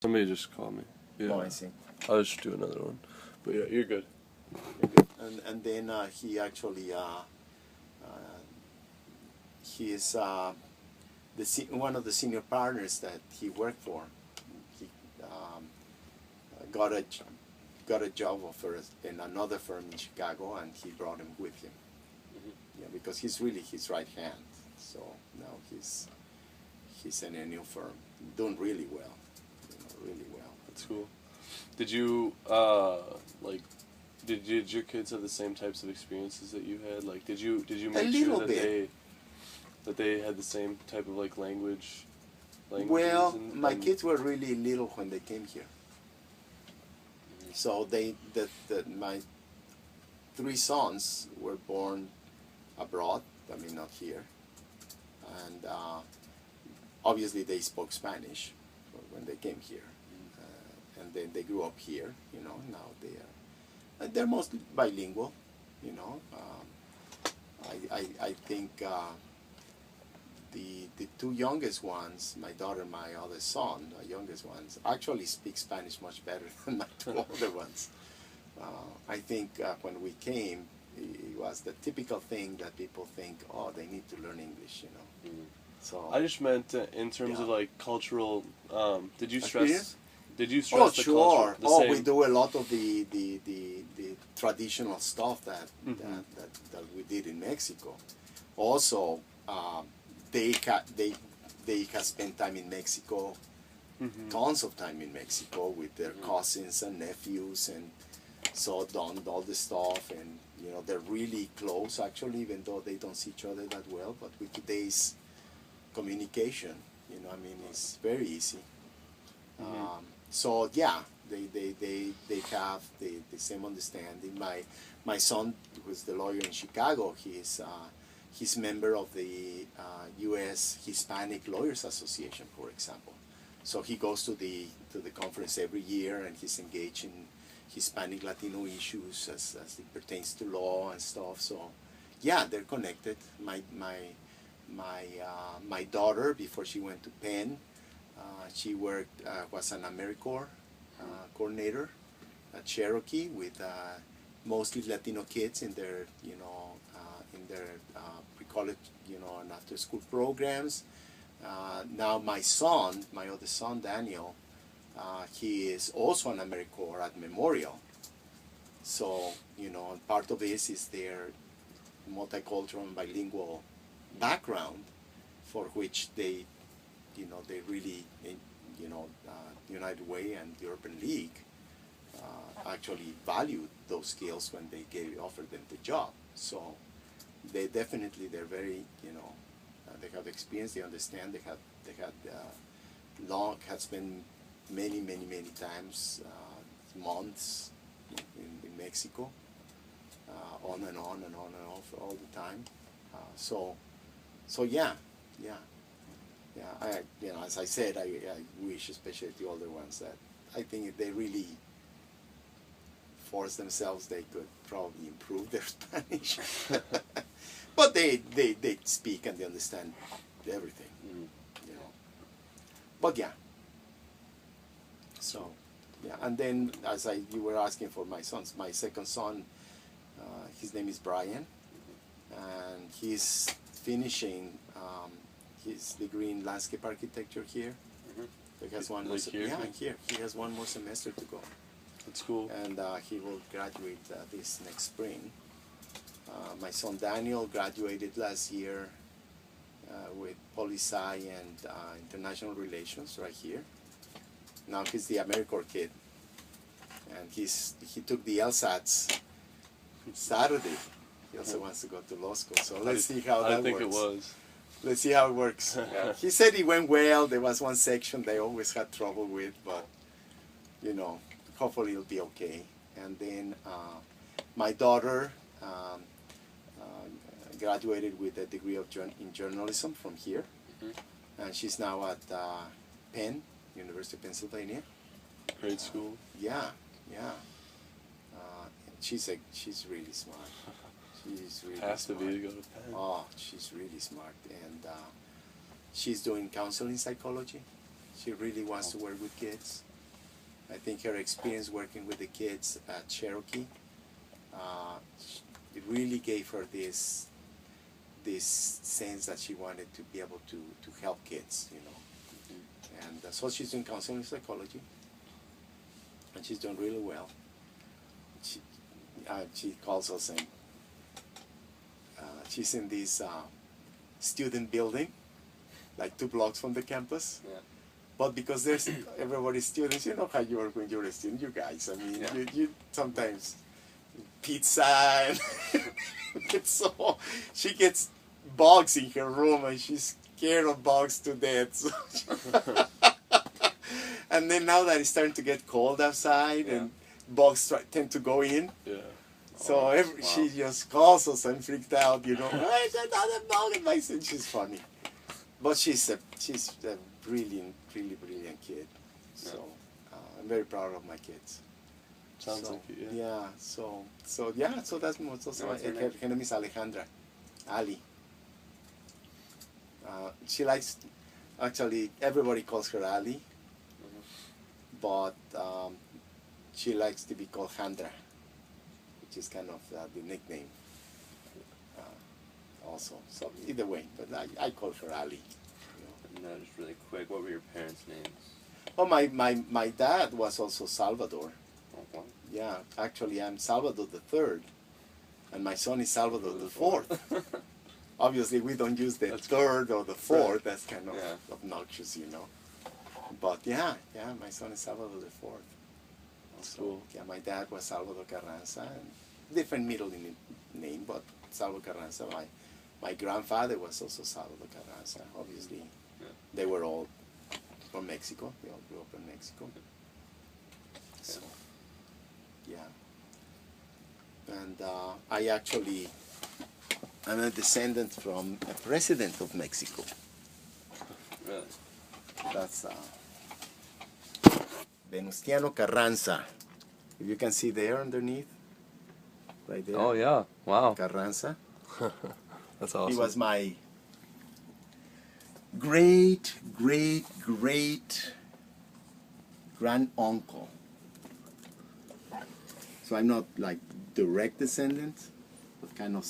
Somebody just called me. Yeah. Oh, I see. I'll just do another one. But yeah, you're good. And then he actually he is one of the senior partners that he worked for. He got a job offer in another firm in Chicago, and he brought him with him. Mm-hmm. Yeah, because he's really his right hand. So now he's in a new firm, doing really well. Really well. That's cool. Did you Did your kids have the same types of experiences that you had? Like, did you make sure that they had the same type of like languages? Well, my kids were really little when they came here. Mm-hmm. So my 3 sons were born abroad. I mean, not here, and obviously they spoke Spanish when they came here, and then they grew up here. Now they're mostly bilingual. I think the 2 youngest ones, my daughter and my other son, the youngest ones, actually speak Spanish much better than my 2 older ones. I think when we came, it was the typical thing that people think, oh, they need to learn English, Mm-hmm. So I just meant in terms of like cultural. Did you stress? Experience? Did you stress the sure. culture? We do a lot of the traditional stuff that we did in Mexico. Also, they have spent time in Mexico, mm-hmm. tons of time in Mexico with their mm-hmm. cousins and nephews, and so done all the stuff, and they're really close actually, even though they don't see each other that well. But with today's communication, it's very easy. Mm-hmm. So yeah, they have the same understanding. My son, who's the lawyer in Chicago, he's member of the U.S. Hispanic Lawyers Association, for example. So he goes to the conference every year, and he's engaged in Hispanic Latino issues as it pertains to law and stuff. So yeah, they're connected. My daughter, before she went to Penn, she worked was an AmeriCorps coordinator at Cherokee with mostly Latino kids in their pre-college and after-school programs. Now my other son Daniel, he is also an AmeriCorps at Memorial. So part of this is their multicultural and bilingual background, for which they really, United Way and the Urban League actually valued those skills when they offered them the job. So they're very, they have experience, they understand, they had spent many times, months in Mexico, on and on and off all the time. So yeah. As I said, I wish, especially the older ones, that I think if they really force themselves, they could probably improve their Spanish. But they speak and they understand everything, But yeah. So yeah, and then you were asking for my sons, my second son, his name is Brian, and he's finishing his degree in landscape architecture here. Mm-hmm. He has one more. Here. He has one more semester to go. That's cool. And he will graduate this next spring. My son Daniel graduated last year with Poli-Sci and International Relations right here. Now he's the AmeriCorps kid, and he took the LSATs Saturday. He also wants to go to law school, so let's see how that works. I think it was. Let's see how it works. Yeah. He said it went well. There was one section they always had trouble with, but hopefully it'll be okay. And then my daughter graduated with a degree in journalism from here, mm-hmm. and she's now at Penn, University of Pennsylvania. Great school. Yeah. She's really smart. She's really has smart. To be to go to Penn. Oh, she's really smart, and she's doing counseling psychology. She really wants to work with kids. I think her experience working with the kids at Cherokee, it really gave her this sense that she wanted to be able to help kids, you know. And so she's doing counseling and psychology, and she's doing really well. She calls us, and she's in this student building, like 2 blocks from the campus. Yeah. But because there's everybody's students, you know how you are when you're a student, you guys. I mean, Yeah. you sometimes pizza and so she gets bugs in her room and she's scared of bugs to death. So and then now that it's starting to get cold outside, Yeah. and bugs tend to go in. Yeah. So she just calls us and freaked out, you know. There's another bug in my son. She's funny, but she's a brilliant, really brilliant kid. So I'm very proud of my kids. Sounds like it, yeah. Yeah. So that's most also. What's her Her name? name is Alejandra, Ali. She likes, actually, everybody calls her Ali, but she likes to be called Handra, which is kind of the nickname also. So either way, but I call her Ali. You know. No, just really quick, what were your parents' names? Oh, my dad was also Salvador. Oh, wow. Yeah, actually I'm Salvador the third, and my son is Salvador the fourth. Obviously, we don't use the third or the fourth. That's kind of obnoxious, you know. But yeah, my son is Salvador the fourth. That's cool. Yeah, my dad was Salvador Carranza, and different middle name, but Salvador Carranza. My grandfather was also Salvador Carranza. Obviously, they were all from Mexico. They all grew up in Mexico. So, yeah. And I'm a descendant from a president of Mexico. Really? That's Venustiano Carranza. If you can see there underneath, right there. Oh yeah! Wow. Carranza. That's awesome. He was my great grand uncle. So I'm not like direct descendant, but kind of